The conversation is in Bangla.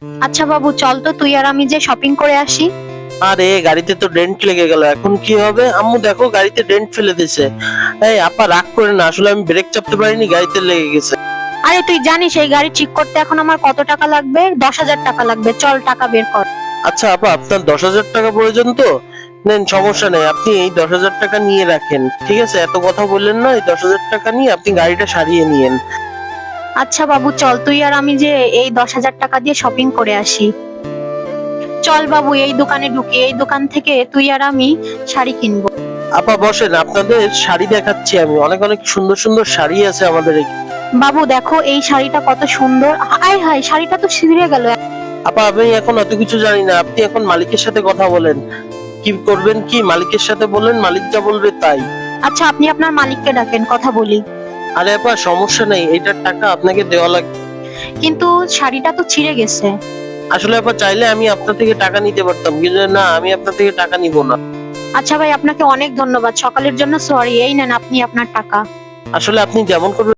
আচ্ছা বাবু, চল তো তুই আর আমি যে শপিং করে আসি। আরে গাড়িতে তো ডেন্ট লেগে গেল, এখন কি হবে? আম্মু দেখো গাড়িতে ডেন্ট ফেলে দিয়েছে। এই আপা রাগ করে না, আসলে আমি ব্রেক চাপতে পারিনি, গাড়িতে লেগে গেছে। আরে তুই জানিস এই গাড়ি ঠিক করতে এখন আমার কত টাকা লাগবে? 10,000 টাকা লাগবে, চল টাকা বের কর। আচ্ছা আপা, আপনার 10,000 টাকা প্রয়োজন তো? নেন, সমস্যা নেই, আপনি এই 10,000 টাকা নিয়ে রাখেন। ঠিক আছে, এত কথা বললেন না, এই 10,000 টাকা নিয়ে আপনি গাড়িটা সারিয়ে নিয়েন। আচ্ছা বাবু, চল তুই আর আমি যে এই 10,000 টাকা দিয়ে শপিং করে আসি। চল বাবু, এই দোকানে ঢুকি, এই দোকান থেকে তুই আর আমি শাড়ি কিনবো। আপা বসেন, আপনাদের শাড়ি দেখাচ্ছি আমি, অনেক অনেক সুন্দর সুন্দর শাড়ি আছে আমাদের এখানে। বাবু দেখো এই শাড়িটা কত সুন্দর। হায় হায়, শাড়িটা তো ছিঁড়ে গেল। আপা আমি এখন অত কিছু জানি না, আপনি এখন মালিকের সাথে কথা বলেন। কি করবেন, কি মালিকের সাথে বলেন, মালিক যা বলবে তাই। আচ্ছা, আপনি আপনার মালিককে ডাকেন, কথা বলি। আরে আপা সমস্যা নেই, এটার টাকা আপনাকে দেওয়া লাগবে। কিন্তু শাড়িটা তো ছিঁড়ে গেছে। আসলে আপা চাইলে আমি আপনার থেকে টাকা নিতে পারতাম, কিন্তু না, আমি আপনার থেকে টাকা নিব না। আচ্ছা ভাই, আপনাকে অনেক ধন্যবাদ, সকালের জন্য সরি। এই নেন আপনি আপনার টাকা। আসলে আপনি যেমন করবেন